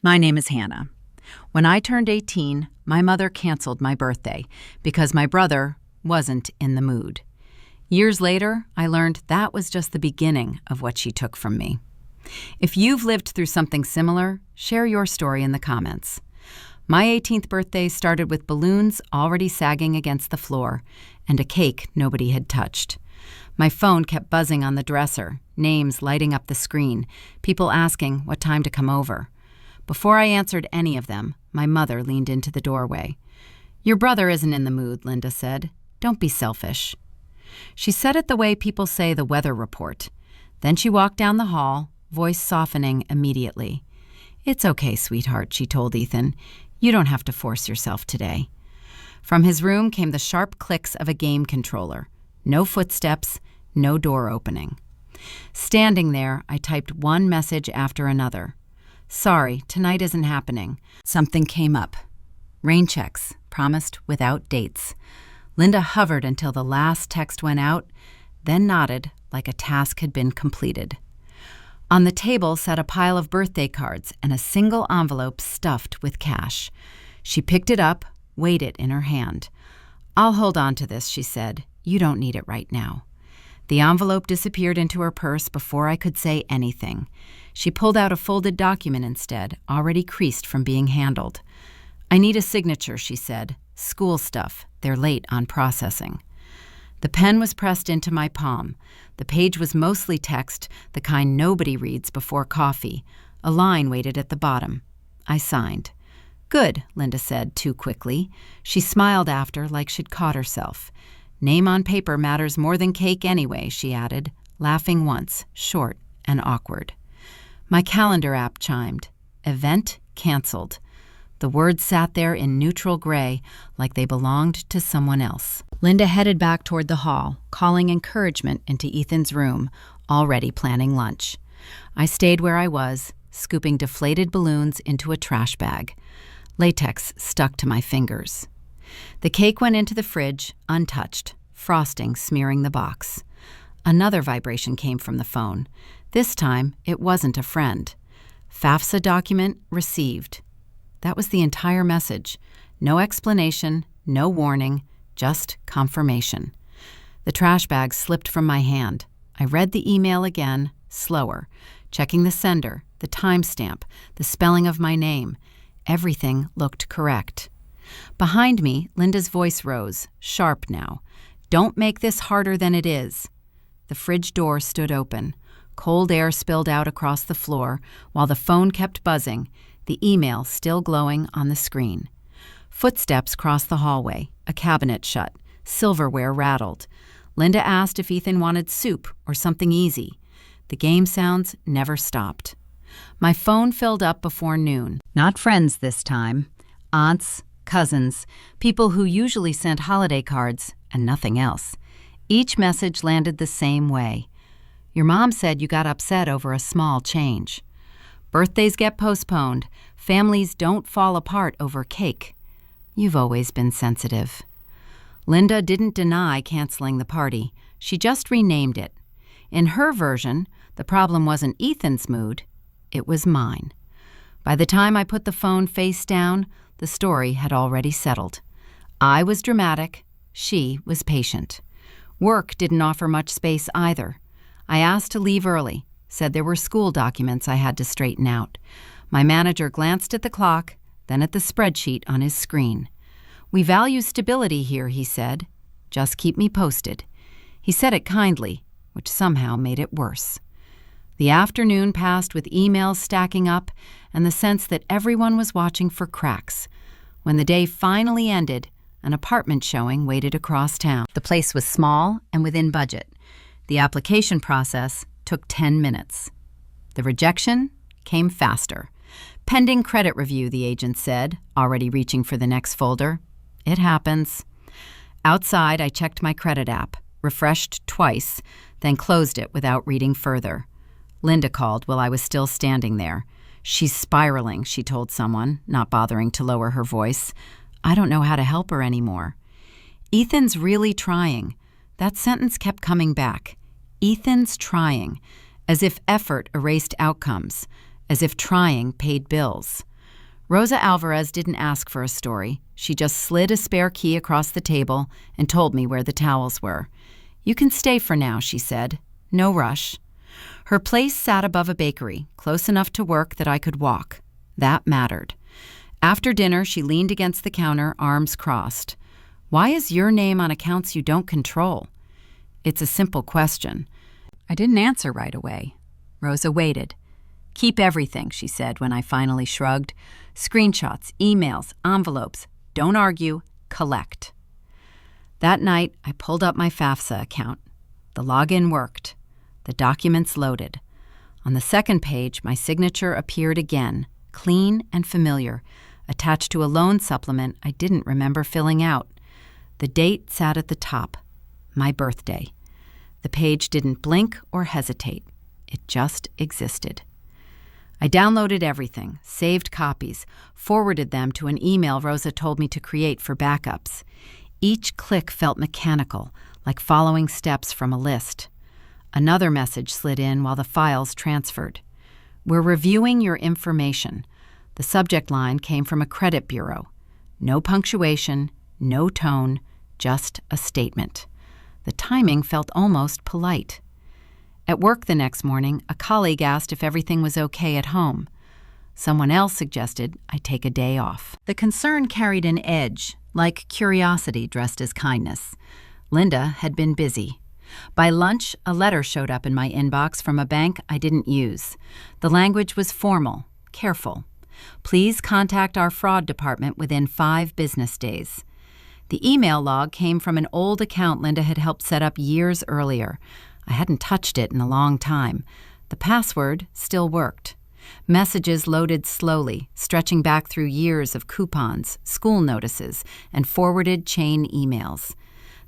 My name is Hannah. When I turned 18, my mother canceled my birthday because my brother wasn't in the mood. Years later, I learned that was just the beginning of what she took from me. If you've lived through something similar, share your story in the comments. My 18th birthday started with balloons already sagging against the floor and a cake nobody had touched. My phone kept buzzing on the dresser, names lighting up the screen, people asking what time to come over. Before I answered any of them, my mother leaned into the doorway. "Your brother isn't in the mood," Linda said. "Don't be selfish." She said it the way people say the weather report. Then she walked down the hall, voice softening immediately. "It's okay, sweetheart," she told Ethan. "You don't have to force yourself today." From his room came the sharp clicks of a game controller. No footsteps, no door opening. Standing there, I typed one message after another. "Sorry, tonight isn't happening." Something came up. Rain checks, promised without dates. Linda hovered until the last text went out, then nodded like a task had been completed. On the table sat a pile of birthday cards and a single envelope stuffed with cash. She picked it up, weighed it in her hand. "I'll hold on to this," she said. "You don't need it right now." The envelope disappeared into her purse before I could say anything. She pulled out a folded document instead, already creased from being handled. "I need a signature," she said. "School stuff. They're late on processing." The pen was pressed into my palm. The page was mostly text, the kind nobody reads before coffee. A line waited at the bottom. I signed. "Good," Linda said, too quickly. She smiled after, like she'd caught herself. "Name on paper matters more than cake anyway," she added, laughing once, short and awkward. My calendar app chimed. Event canceled. The words sat there in neutral gray, like they belonged to someone else. Linda headed back toward the hall, calling encouragement into Ethan's room, already planning lunch. I stayed where I was, scooping deflated balloons into a trash bag. Latex stuck to my fingers. The cake went into the fridge, untouched, frosting smearing the box. Another vibration came from the phone. This time, it wasn't a friend. "FAFSA document received." That was the entire message. No explanation, no warning, just confirmation. The trash bag slipped from my hand. I read the email again, slower, checking the sender, the timestamp, the spelling of my name. Everything looked correct. Behind me, Linda's voice rose, sharp now. "Don't make this harder than it is." The fridge door stood open. Cold air spilled out across the floor, while the phone kept buzzing, the email still glowing on the screen. Footsteps crossed the hallway, a cabinet shut, silverware rattled. Linda asked if Ethan wanted soup or something easy. The game sounds never stopped. My phone filled up before noon. Not friends this time. Aunts, cousins, people who usually sent holiday cards, and nothing else. Each message landed the same way. "Your mom said you got upset over a small change." "Birthdays get postponed. Families don't fall apart over cake." "You've always been sensitive." Linda didn't deny canceling the party. She just renamed it. In her version, the problem wasn't Ethan's mood. It was mine. By the time I put the phone face down, the story had already settled. I was dramatic. She was patient. Work didn't offer much space either. I asked to leave early, said there were school documents I had to straighten out. My manager glanced at the clock, then at the spreadsheet on his screen. "We value stability here," he said. "Just keep me posted." He said it kindly, which somehow made it worse. The afternoon passed with emails stacking up and the sense that everyone was watching for cracks. When the day finally ended, an apartment showing waited across town. The place was small and within budget. The application process took 10 minutes. The rejection came faster. "Pending credit review," the agent said, already reaching for the next folder. "It happens." Outside, I checked my credit app, refreshed twice, then closed it without reading further. Linda called while I was still standing there. "She's spiraling," she told someone, not bothering to lower her voice. I don't know how to help her anymore. "Ethan's really trying." That sentence kept coming back. Ethan's trying, as if effort erased outcomes, as if trying paid bills. Rosa Alvarez didn't ask for a story. She just slid a spare key across the table and told me where the towels were. "You can stay for now," she said. "No rush." Her place sat above a bakery, close enough to work that I could walk. That mattered. After dinner, she leaned against the counter, arms crossed. "Why is your name on accounts you don't control?" It's a simple question. I didn't answer right away. Rosa waited. "Keep everything," she said when I finally shrugged. "Screenshots, emails, envelopes. Don't argue, collect." That night, I pulled up my FAFSA account. The login worked. The documents loaded. On the second page, my signature appeared again, clean and familiar, attached to a loan supplement I didn't remember filling out. The date sat at the top, my birthday. The page didn't blink or hesitate. It just existed. I downloaded everything, saved copies, forwarded them to an email Rosa told me to create for backups. Each click felt mechanical, like following steps from a list. Another message slid in while the files transferred. "We're reviewing your information." The subject line came from a credit bureau. No punctuation, no tone, just a statement. The timing felt almost polite. At work the next morning, a colleague asked if everything was okay at home. Someone else suggested I take a day off. The concern carried an edge, like curiosity dressed as kindness. Linda had been busy. By lunch, a letter showed up in my inbox from a bank I didn't use. The language was formal, careful. "Please contact our fraud department within 5 business days." The email log came from an old account Linda had helped set up years earlier. I hadn't touched it in a long time. The password still worked. Messages loaded slowly, stretching back through years of coupons, school notices, and forwarded chain emails.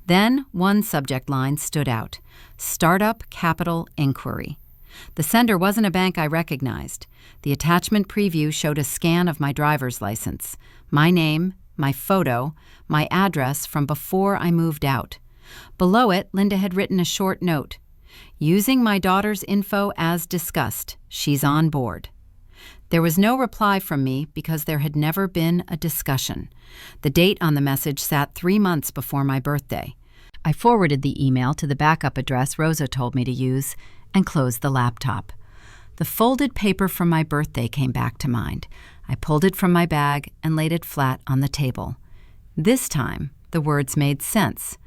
Then one subject line stood out: Startup Capital Inquiry. The sender wasn't a bank I recognized. The attachment preview showed a scan of my driver's license, my name, my photo, my address from before I moved out. Below it, Linda had written a short note. "Using my daughter's info as discussed. She's on board." There was no reply from me because there had never been a discussion. The date on the message sat 3 months before my birthday. I forwarded the email to the backup address Rosa told me to use and closed the laptop. The folded paper from my birthday came back to mind. I pulled it from my bag and laid it flat on the table. This time, the words made sense.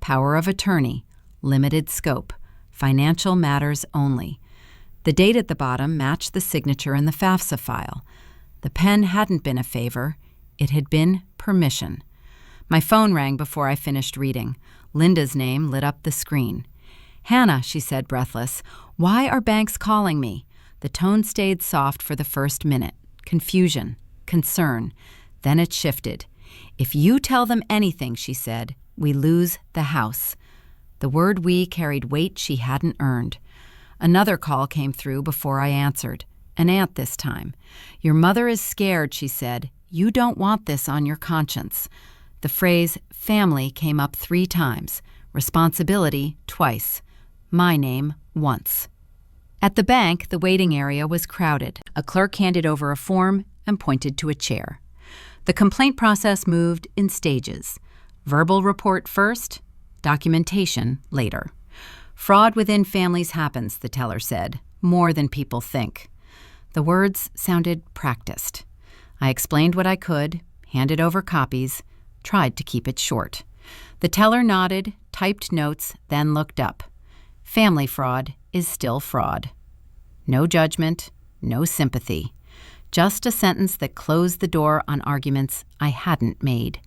Power of attorney, limited scope, financial matters only. The date at the bottom matched the signature in the FAFSA file. The pen hadn't been a favor. It had been permission. My phone rang before I finished reading. Linda's name lit up the screen. "Hannah," she said, breathless, "why are banks calling me?" The tone stayed soft for the first minute. Confusion, concern. Then it shifted. "If you tell them anything," she said, "we lose the house." The word "we" carried weight she hadn't earned. Another call came through before I answered. An aunt this time. "Your mother is scared," she said. "You don't want this on your conscience." The phrase family came up 3 times, responsibility twice, my name once. At the bank, the waiting area was crowded. A clerk handed over a form and pointed to a chair. The complaint process moved in stages. Verbal report first, documentation later. "Fraud within families happens," the teller said, "more than people think." The words sounded practiced. I explained what I could, handed over copies, tried to keep it short. The teller nodded, typed notes, then looked up. Family fraud is still fraud. No judgment, no sympathy. Just a sentence that closed the door on arguments I hadn't made.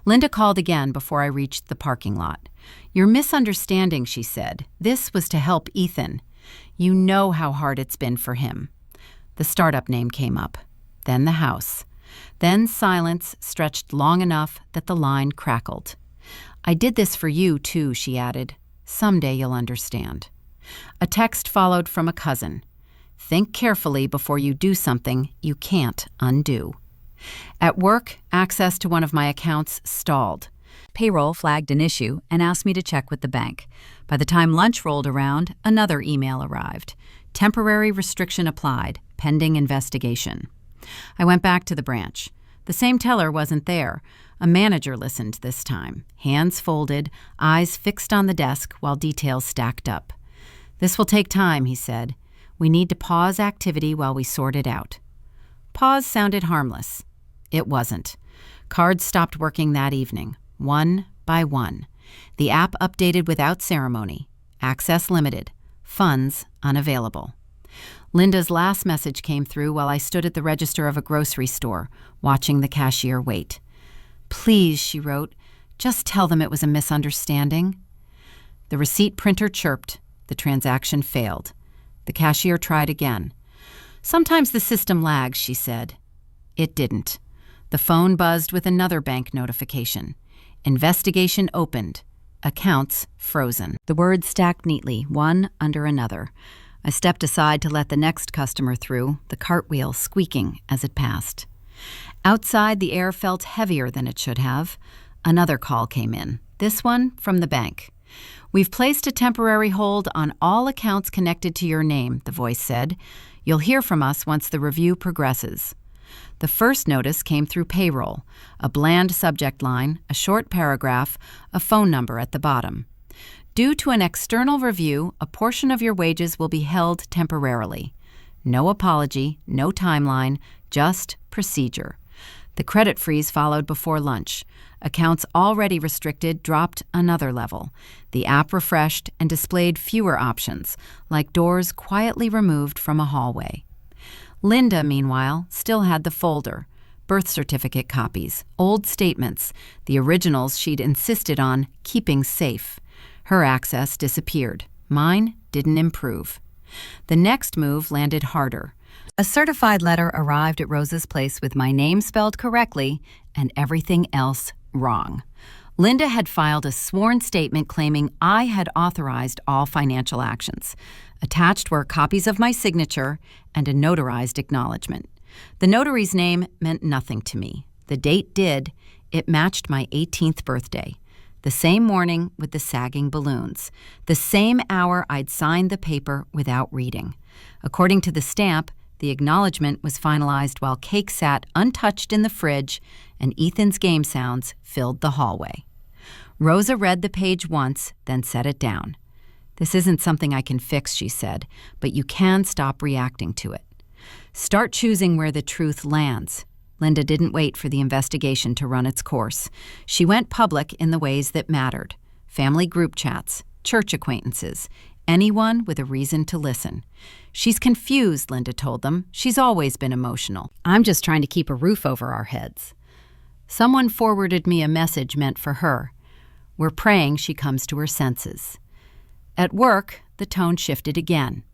Linda called again before I reached the parking lot. "You're misunderstanding," she said. "This was to help Ethan. You know how hard it's been for him." The startup name came up. Then the house. Then silence stretched long enough that the line crackled. "I did this for you, too," she added. "Someday you'll understand." A text followed from a cousin. "Think carefully before you do something you can't undo." At work, access to one of my accounts stalled. Payroll flagged an issue and asked me to check with the bank. By the time lunch rolled around, another email arrived. Temporary restriction applied, pending investigation. I went back to the branch. The same teller wasn't there. A manager listened this time, hands folded, eyes fixed on the desk while details stacked up. "This will take time," he said. "We need to pause activity while we sort it out." Pause sounded harmless. It wasn't. Cards stopped working that evening, one by one. The app updated without ceremony. Access limited. Funds unavailable. Linda's last message came through while I stood at the register of a grocery store, watching the cashier wait. "Please," she wrote, "just tell them it was a misunderstanding." The receipt printer chirped. The transaction failed. The cashier tried again. "Sometimes the system lags," she said. It didn't. The phone buzzed with another bank notification. Investigation opened. Accounts frozen. The words stacked neatly, one under another. I stepped aside to let the next customer through, the cartwheel squeaking as it passed. Outside, the air felt heavier than it should have. Another call came in, this one from the bank. "We've placed a temporary hold on all accounts connected to your name," the voice said. "You'll hear from us once the review progresses." The first notice came through payroll, a bland subject line, a short paragraph, a phone number at the bottom. "Due to an external review, a portion of your wages will be held temporarily." No apology, no timeline, just procedure. The credit freeze followed before lunch. Accounts already restricted dropped another level. The app refreshed and displayed fewer options, like doors quietly removed from a hallway. Linda, meanwhile, still had the folder. Birth certificate copies, old statements, the originals she'd insisted on keeping safe. Her access disappeared. Mine didn't improve. The next move landed harder. A certified letter arrived at Rosa's place with my name spelled correctly and everything else wrong. Linda had filed a sworn statement claiming I had authorized all financial actions. Attached were copies of my signature and a notarized acknowledgement. The notary's name meant nothing to me. The date did. It matched my 18th birthday. The same morning with the sagging balloons. The same hour I'd signed the paper without reading. According to the stamp, the acknowledgement was finalized while cake sat untouched in the fridge and Ethan's game sounds filled the hallway. Rosa read the page once, then set it down. "This isn't something I can fix," she said, "but you can stop reacting to it. Start choosing where the truth lands." Linda didn't wait for the investigation to run its course. She went public in the ways that mattered. Family group chats, church acquaintances, anyone with a reason to listen. "She's confused," Linda told them. "She's always been emotional. I'm just trying to keep a roof over our heads." Someone forwarded me a message meant for her. "We're praying she comes to her senses." At work, the tone shifted again.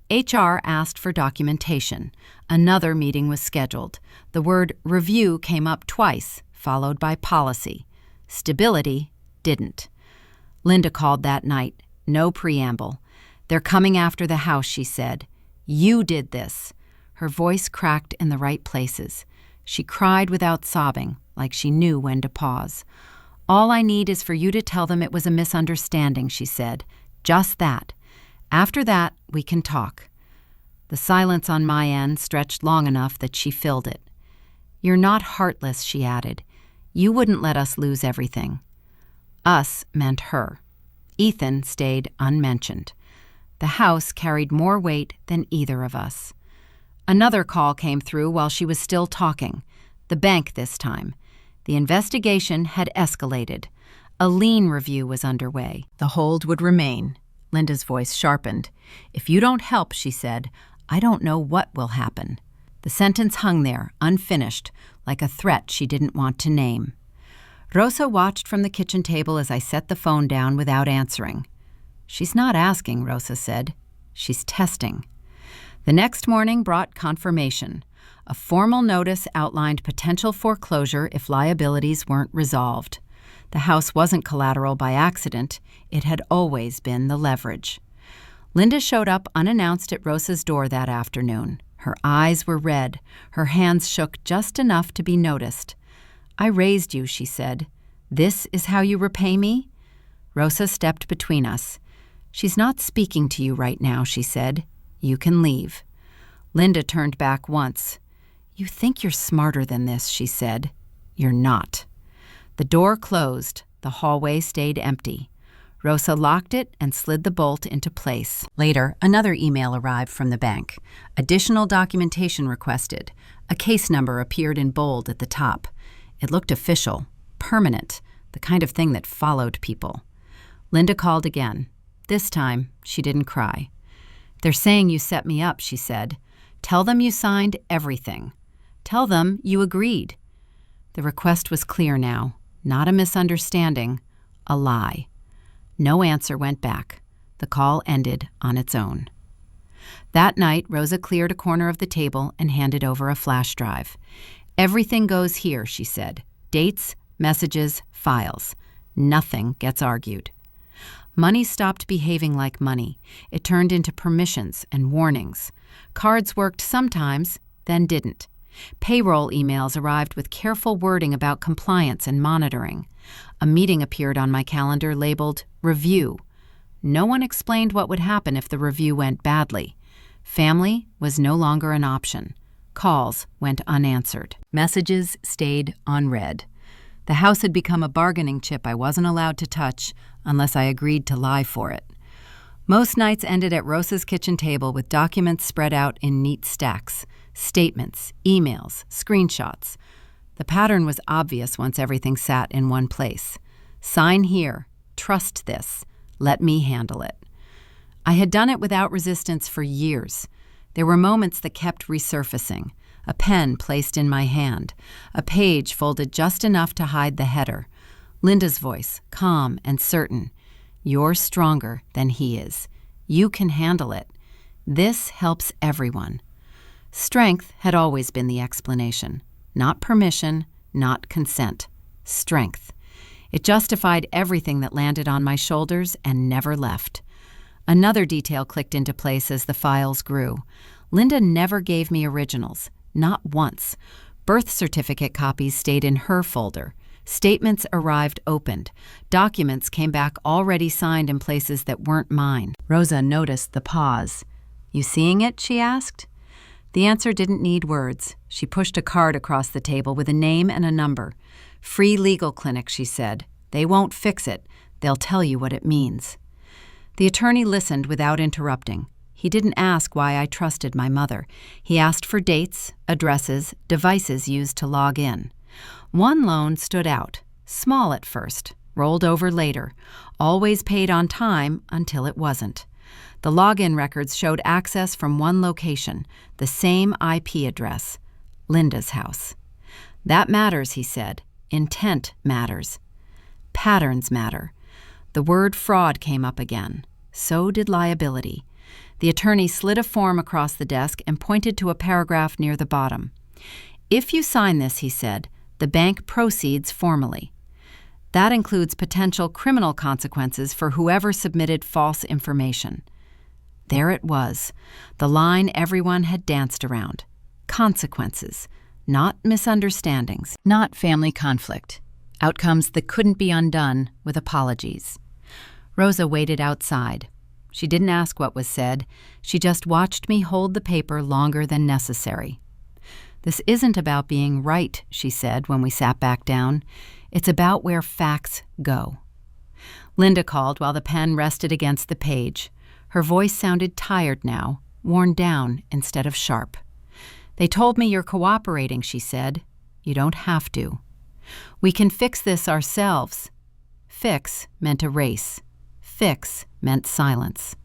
HR asked for documentation. Another meeting was scheduled. The word review came up twice, followed by policy. Stability didn't. Linda called that night. No preamble. "They're coming after the house," she said. "You did this." Her voice cracked in the right places. She cried without sobbing, like she knew when to pause. "All I need is for you to tell them it was a misunderstanding," she said. "Just that. After that, we can talk." The silence on my end stretched long enough that she filled it. "You're not heartless," she added. "You wouldn't let us lose everything." Us meant her. Ethan stayed unmentioned. The house carried more weight than either of us. Another call came through while she was still talking. The bank this time. The investigation had escalated. A lien review was underway. The hold would remain. Linda's voice sharpened. "If you don't help," she said, "I don't know what will happen." The sentence hung there, unfinished, like a threat she didn't want to name. Rosa watched from the kitchen table as I set the phone down without answering. "She's not asking," Rosa said. "She's testing." The next morning brought confirmation. A formal notice outlined potential foreclosure if liabilities weren't resolved. The house wasn't collateral by accident. It had always been the leverage. Linda showed up unannounced at Rosa's door that afternoon. Her eyes were red. Her hands shook just enough to be noticed. "I raised you," she said. "This is how you repay me?" Rosa stepped between us. "She's not speaking to you right now," she said. "You can leave." Linda turned back once. "You think you're smarter than this," she said. "You're not." The door closed. The hallway stayed empty. Rosa locked it and slid the bolt into place. Later, another email arrived from the bank. Additional documentation requested. A case number appeared in bold at the top. It looked official, permanent, the kind of thing that followed people. Linda called again. This time, she didn't cry. "They're saying you set me up," she said. "Tell them you signed everything. Tell them you agreed." The request was clear now. Not a misunderstanding, a lie. No answer went back. The call ended on its own. That night, Rosa cleared a corner of the table and handed over a flash drive. "Everything goes here," she said. "Dates, messages, files. Nothing gets argued." Money stopped behaving like money. It turned into permissions and warnings. Cards worked sometimes, then didn't. Payroll emails arrived with careful wording about compliance and monitoring. A meeting appeared on my calendar labeled Review. No one explained what would happen if the review went badly. Family was no longer an option. Calls went unanswered. Messages stayed unread. The house had become a bargaining chip I wasn't allowed to touch unless I agreed to lie for it. Most nights ended at Rosa's kitchen table with documents spread out in neat stacks. Statements, emails, screenshots. The pattern was obvious once everything sat in one place. Sign here. Trust this. Let me handle it. I had done it without resistance for years. There were moments that kept resurfacing. A pen placed in my hand. A page folded just enough to hide the header. Linda's voice, calm and certain. "You're stronger than he is. You can handle it. This helps everyone." Strength had always been the explanation. Not permission, not consent. Strength. It justified everything that landed on my shoulders and never left. Another detail clicked into place as the files grew. Linda never gave me originals, not once. Birth certificate copies stayed in her folder. Statements arrived opened. Documents came back already signed in places that weren't mine. Rosa noticed the pause. "You seeing it?" she asked. The answer didn't need words. She pushed a card across the table with a name and a number. "Free legal clinic," she said. "They won't fix it. They'll tell you what it means." The attorney listened without interrupting. He didn't ask why I trusted my mother. He asked for dates, addresses, devices used to log in. One loan stood out, small at first, rolled over later, always paid on time until it wasn't. The login records showed access from one location, the same IP address, Linda's house. "That matters," he said. "Intent matters. Patterns matter." The word fraud came up again. So did liability. The attorney slid a form across the desk and pointed to a paragraph near the bottom. "If you sign this," he said, "the bank proceeds formally. That includes potential criminal consequences for whoever submitted false information." There it was, the line everyone had danced around. Consequences, not misunderstandings, not family conflict. Outcomes that couldn't be undone with apologies. Rosa waited outside. She didn't ask what was said. She just watched me hold the paper longer than necessary. "This isn't about being right," she said when we sat back down. "It's about where facts go." Linda called while the pen rested against the page. Her voice sounded tired now, worn down instead of sharp. "They told me you're cooperating," she said. "You don't have to. We can fix this ourselves." Fix meant erase. Fix meant silence.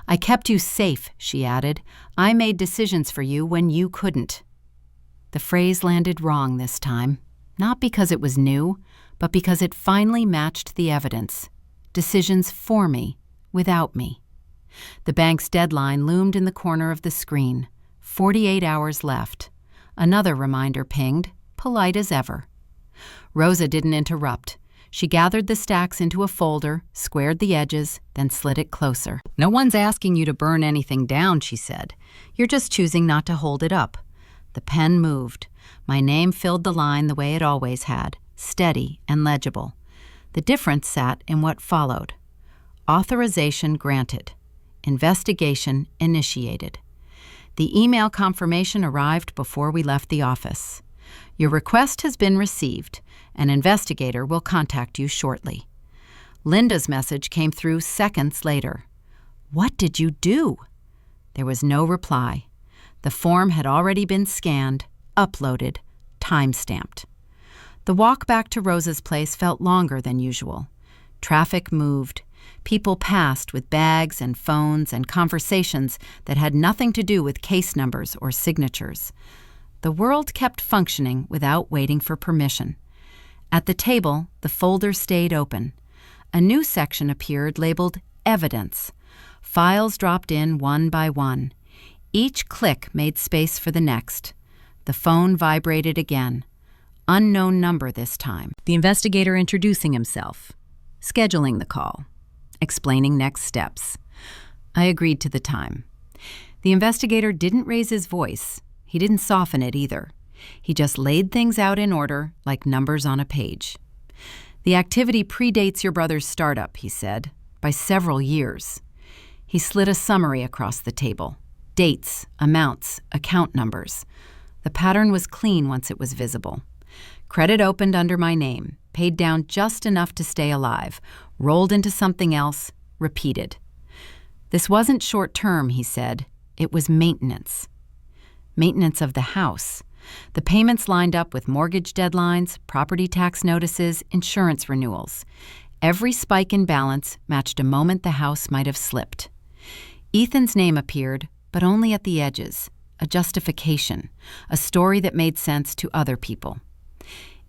"I kept you safe," she added. "I made decisions for you when you couldn't." The phrase landed wrong this time, not because it was new, but because it finally matched the evidence. Decisions for me, without me. The bank's deadline loomed in the corner of the screen. 48 hours left. Another reminder pinged, polite as ever. Rosa didn't interrupt. She gathered the stacks into a folder, squared the edges, then slid it closer. "No one's asking you to burn anything down," she said. "You're just choosing not to hold it up." The pen moved. My name filled the line the way it always had, steady and legible. The difference sat in what followed. Authorization granted. Investigation initiated. The email confirmation arrived before we left the office. Your request has been received. An investigator will contact you shortly. Linda's message came through seconds later. What did you do? There was no reply. The form had already been scanned, uploaded, time-stamped. The walk back to Rosa's place felt longer than usual. Traffic moved. People passed with bags and phones and conversations that had nothing to do with case numbers or signatures. The world kept functioning without waiting for permission. At the table, the folder stayed open. A new section appeared labeled Evidence. Files dropped in one by one. Each click made space for the next. The phone vibrated again. Unknown number this time. The investigator introducing himself. Scheduling the call. Explaining next steps. I agreed to the time. The investigator didn't raise his voice. He didn't soften it either. He just laid things out in order, like numbers on a page. The activity predates your brother's startup, he said, by several years. He slid a summary across the table. Dates, amounts, account numbers. The pattern was clean once it was visible. Credit opened under my name, paid down just enough to stay alive, rolled into something else, repeated. This wasn't short-term, he said. It was maintenance. Maintenance of the house. The payments lined up with mortgage deadlines, property tax notices, insurance renewals. Every spike in balance matched a moment the house might have slipped. Ethan's name appeared, but only at the edges, a justification, a story that made sense to other people.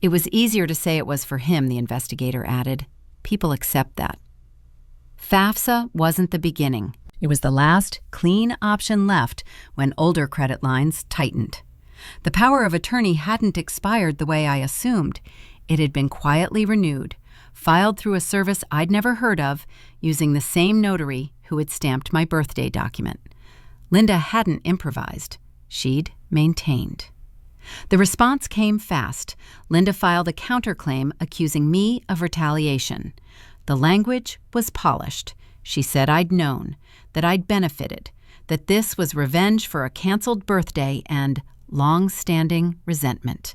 It was easier to say it was for him, the investigator added. People accept that. FAFSA wasn't the beginning. It was the last clean option left when older credit lines tightened. The power of attorney hadn't expired the way I assumed. It had been quietly renewed, filed through a service I'd never heard of, using the same notary who had stamped my birthday document. Linda hadn't improvised. She'd maintained. The response came fast. Linda filed a counterclaim accusing me of retaliation. The language was polished. She said I'd known, that I'd benefited, that this was revenge for a canceled birthday and long-standing resentment.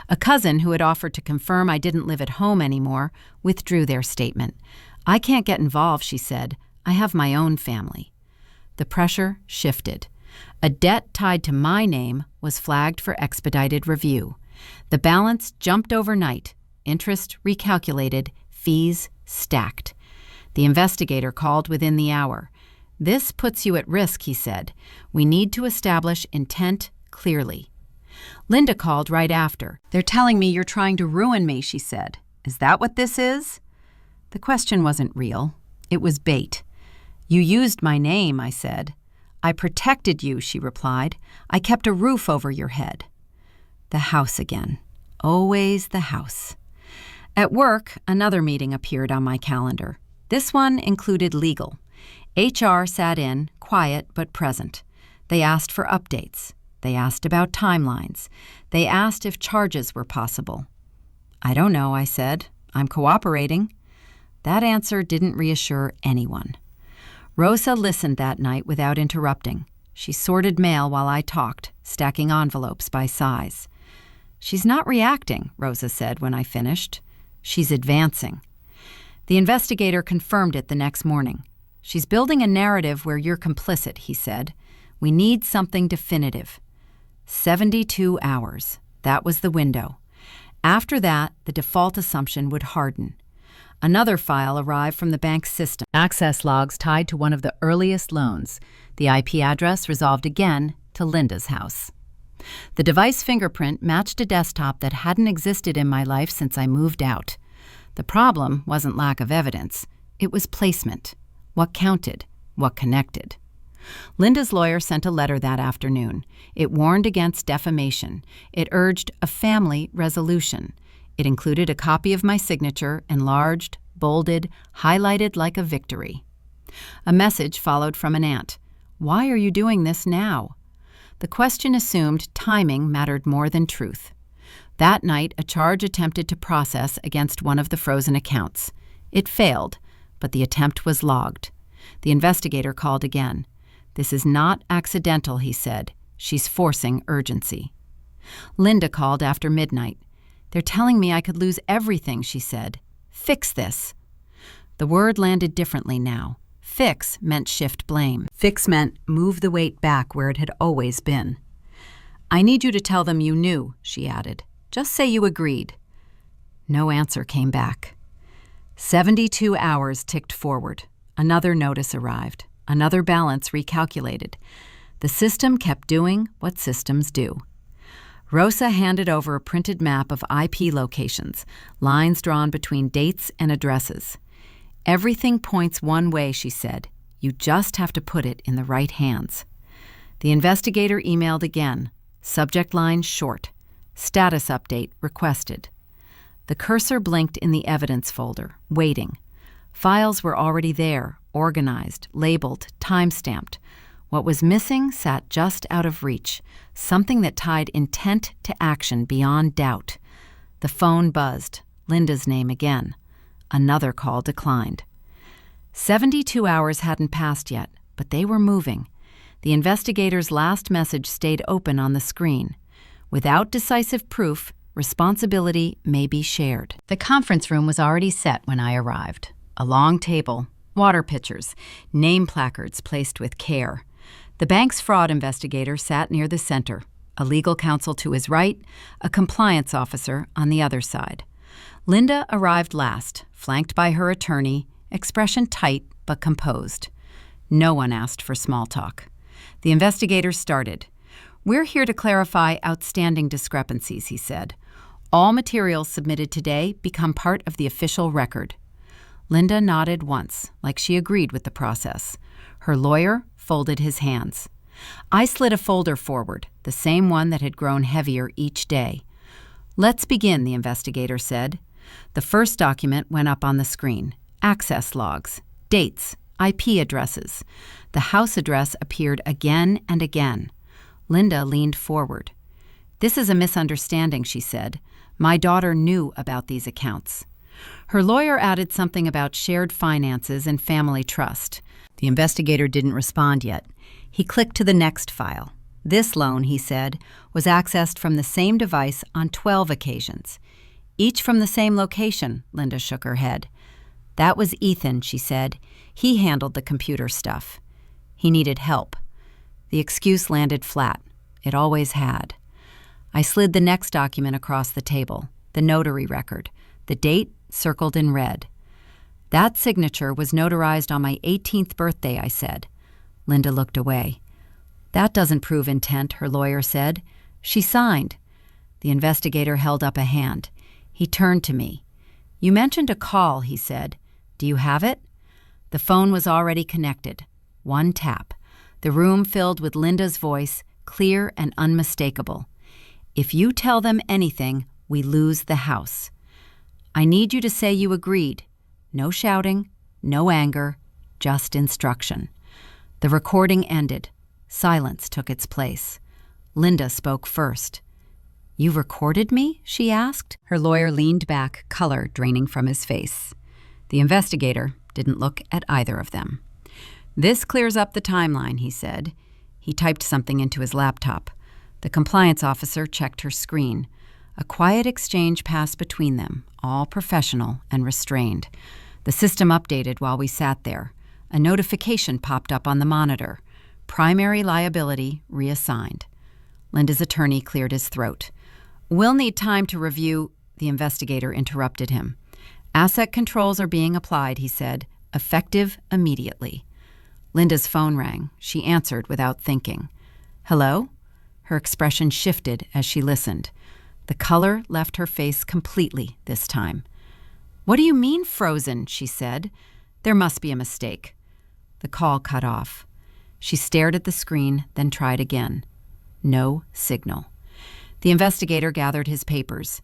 A cousin who had offered to confirm I didn't live at home anymore withdrew their statement. I can't get involved, she said. I have my own family. The pressure shifted. A debt tied to my name was flagged for expedited review. The balance jumped overnight. Interest recalculated. Fees stacked. The investigator called within the hour. This puts you at risk, he said. We need to establish intent clearly. Linda called right after. They're telling me you're trying to ruin me, she said. Is that what this is? The question wasn't real. It was bait. You used my name, I said. I protected you, she replied. I kept a roof over your head. The house again. Always the house. At work, another meeting appeared on my calendar. This one included legal. HR sat in, quiet but present. They asked for updates. They asked about timelines. They asked if charges were possible. I don't know, I said. I'm cooperating. That answer didn't reassure anyone. Rosa listened that night without interrupting. She sorted mail while I talked, stacking envelopes by size. She's not reacting, Rosa said when I finished. She's advancing. The investigator confirmed it the next morning. She's building a narrative where you're complicit, he said. We need something definitive. 72 hours. That was the window. After that, the default assumption would harden. Another file arrived from the bank's system. Access logs tied to one of the earliest loans. The IP address resolved again to Linda's house. The device fingerprint matched a desktop that hadn't existed in my life since I moved out. The problem wasn't lack of evidence. It was placement. What counted? What connected? Linda's lawyer sent a letter that afternoon. It warned against defamation. It urged a family resolution. It included a copy of my signature, enlarged, bolded, highlighted like a victory. A message followed from an aunt. Why are you doing this now? The question assumed timing mattered more than truth. That night, a charge attempted to process against one of the frozen accounts. It failed, but the attempt was logged. The investigator called again. "This is not accidental," he said. "She's forcing urgency." Linda called after midnight. "They're telling me I could lose everything," she said. "Fix this." The word landed differently now. Fix meant shift blame. Fix meant move the weight back where it had always been. "I need you to tell them you knew," she added. "Just say you agreed." No answer came back. 72 hours ticked forward. Another notice arrived. Another balance recalculated. The system kept doing what systems do. Rosa handed over a printed map of IP locations, lines drawn between dates and addresses. "Everything points one way," she said. "You just have to put it in the right hands." The investigator emailed again. Subject line short. "Status update requested." The cursor blinked in the evidence folder, waiting. Files were already there, organized, labeled, time-stamped. What was missing sat just out of reach, something that tied intent to action beyond doubt. The phone buzzed. Linda's name again. Another call declined. 72 hours hadn't passed yet, but they were moving. The investigator's last message stayed open on the screen. "Without decisive proof, responsibility may be shared." The conference room was already set when I arrived. A long table, water pitchers, name placards placed with care. The bank's fraud investigator sat near the center, a legal counsel to his right, a compliance officer on the other side. Linda arrived last, flanked by her attorney, expression tight but composed. No one asked for small talk. The investigator started. "We're here to clarify outstanding discrepancies," he said. "All materials submitted today become part of the official record." Linda nodded once, like she agreed with the process. Her lawyer folded his hands. I slid a folder forward, the same one that had grown heavier each day. "Let's begin," the investigator said. The first document went up on the screen. Access logs, dates, IP addresses. The house address appeared again and again. Linda leaned forward. "This is a misunderstanding," she said. "My daughter knew about these accounts." Her lawyer added something about shared finances and family trust. The investigator didn't respond yet. He clicked to the next file. "This loan," he said, "was accessed from the same device on 12 occasions. Each from the same location," Linda shook her head. "That was Ethan," she said. "He handled the computer stuff. He needed help." The excuse landed flat. It always had. I slid the next document across the table, the notary record, the date circled in red. "That signature was notarized on my 18th birthday," I said. Linda looked away. "That doesn't prove intent," her lawyer said. "She signed." The investigator held up a hand. He turned to me. "You mentioned a call," he said. "Do you have it?" The phone was already connected. One tap. The room filled with Linda's voice, clear and unmistakable. "If you tell them anything, we lose the house. I need you to say you agreed. No shouting, no anger, just instruction." The recording ended. Silence took its place. Linda spoke first. "You recorded me?" she asked. Her lawyer leaned back, color draining from his face. The investigator didn't look at either of them. "This clears up the timeline," he said. He typed something into his laptop. The compliance officer checked her screen. A quiet exchange passed between them, all professional and restrained. The system updated while we sat there. A notification popped up on the monitor. Primary liability reassigned. Linda's attorney cleared his throat. "We'll need time to review," the investigator interrupted him. "Asset controls are being applied," he said, "effective immediately." Linda's phone rang. She answered without thinking. "Hello?" Her expression shifted as she listened. The color left her face completely this time. "What do you mean frozen?" she said. "There must be a mistake." The call cut off. She stared at the screen, then tried again. No signal. The investigator gathered his papers.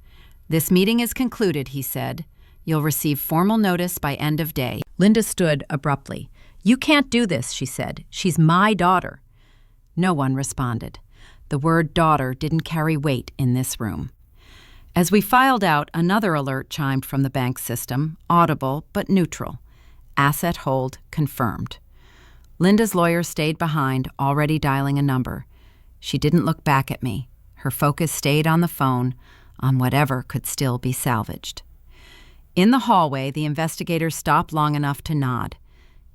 "This meeting is concluded," he said. "You'll receive formal notice by end of day." Linda stood abruptly. "You can't do this," she said. "She's my daughter." No one responded. The word daughter didn't carry weight in this room. As we filed out, another alert chimed from the bank system, audible but neutral. Asset hold confirmed. Linda's lawyer stayed behind, already dialing a number. She didn't look back at me. Her focus stayed on the phone, on whatever could still be salvaged. In the hallway, the investigator stopped long enough to nod.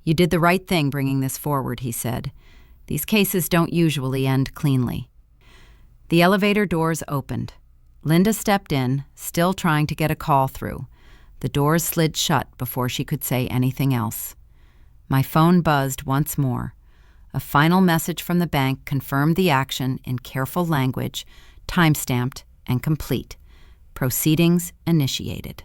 "You did the right thing bringing this forward," he said. "These cases don't usually end cleanly." The elevator doors opened. Linda stepped in, still trying to get a call through. The doors slid shut before she could say anything else. My phone buzzed once more. A final message from the bank confirmed the action in careful language, time-stamped and complete. Proceedings initiated.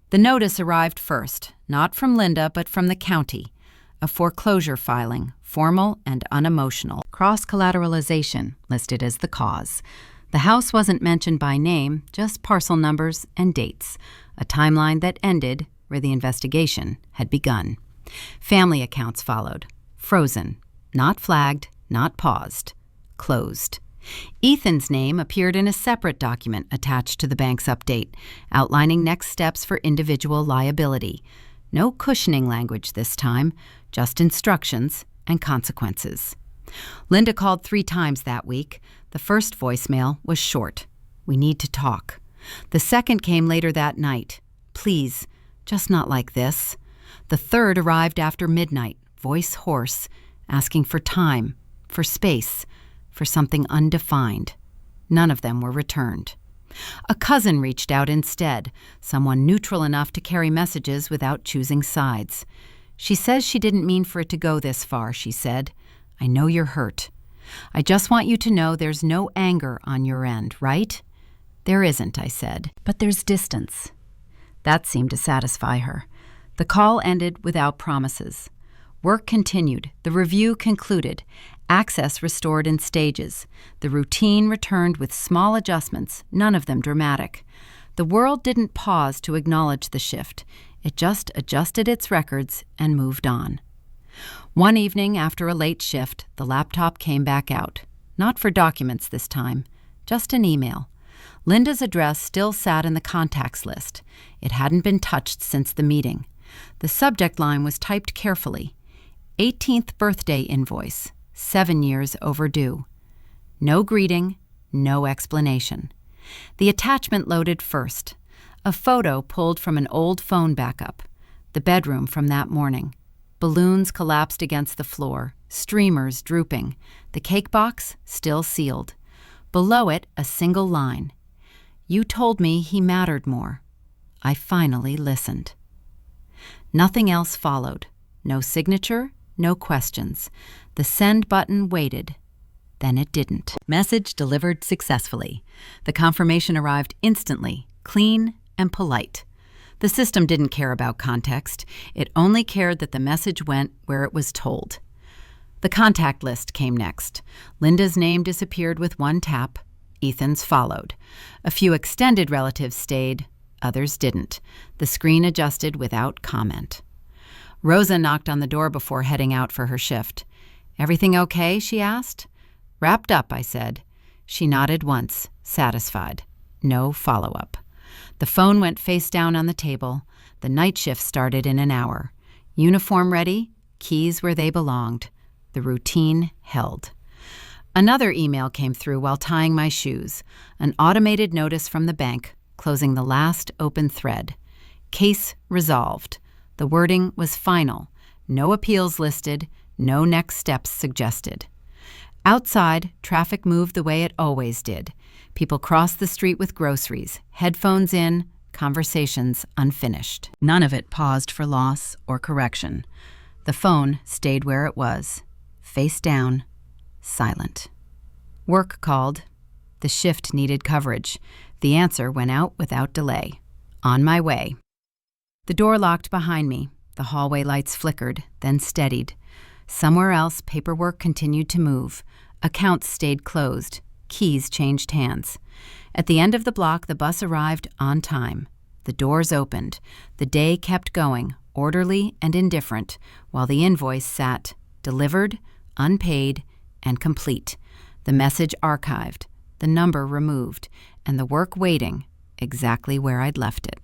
The notice arrived first, not from Linda but from the county. A foreclosure filing, formal and unemotional. Cross-collateralization listed as the cause. The house wasn't mentioned by name, just parcel numbers and dates. A timeline that ended where the investigation had begun. Family accounts followed. Frozen. Not flagged, not paused. Closed. Ethan's name appeared in a separate document attached to the bank's update, outlining next steps for individual liability. No cushioning language this time, just instructions and consequences. Linda called 3 times that week. The first voicemail was short. "We need to talk." The second came later that night. "Please, just not like this." The third arrived after midnight, voice hoarse, asking for time, for space, for something undefined. None of them were returned. A cousin reached out instead, someone neutral enough to carry messages without choosing sides. "She says she didn't mean for it to go this far," she said. "I know you're hurt. I just want you to know there's no anger on your end, right?" "There isn't," I said, "but there's distance." That seemed to satisfy her. The call ended without promises. Work continued. The review concluded. Access restored in stages. The routine returned with small adjustments, none of them dramatic. The world didn't pause to acknowledge the shift. It just adjusted its records and moved on. One evening after a late shift, the laptop came back out. Not for documents this time, just an email. Linda's address still sat in the contacts list. It hadn't been touched since the meeting. The subject line was typed carefully. 18th birthday invoice, 7 years overdue. No greeting, no explanation. The attachment loaded first. A photo pulled from an old phone backup. The bedroom from that morning. Balloons collapsed against the floor, streamers drooping. The cake box still sealed. Below it, a single line. "You told me he mattered more. I finally listened." Nothing else followed. No signature, no questions. The send button waited. Then it didn't. Message delivered successfully. The confirmation arrived instantly, clean and polite. The system didn't care about context. It only cared that the message went where it was told. The contact list came next. Linda's name disappeared with one tap. Ethan's followed. A few extended relatives stayed. Others didn't. The screen adjusted without comment. Rosa knocked on the door before heading out for her shift. "Everything okay?" she asked. "Wrapped up," I said. She nodded once, satisfied. No follow-up. The phone went face down on the table. The night shift started in an hour. Uniform ready, keys where they belonged. The routine held. Another email came through while tying my shoes. An automated notice from the bank, closing the last open thread. Case resolved. The wording was final. No appeals listed, no next steps suggested. Outside, traffic moved the way it always did. People crossed the street with groceries, headphones in, conversations unfinished. None of it paused for loss or correction. The phone stayed where it was, face down, silent. Work called. The shift needed coverage. The answer went out without delay. On my way. The door locked behind me. The hallway lights flickered, then steadied. Somewhere else, paperwork continued to move. Accounts stayed closed. Keys changed hands. At the end of the block, the bus arrived on time. The doors opened. The day kept going, orderly and indifferent, while the invoice sat, delivered, unpaid, and complete. The message archived, the number removed, and the work waiting exactly where I'd left it.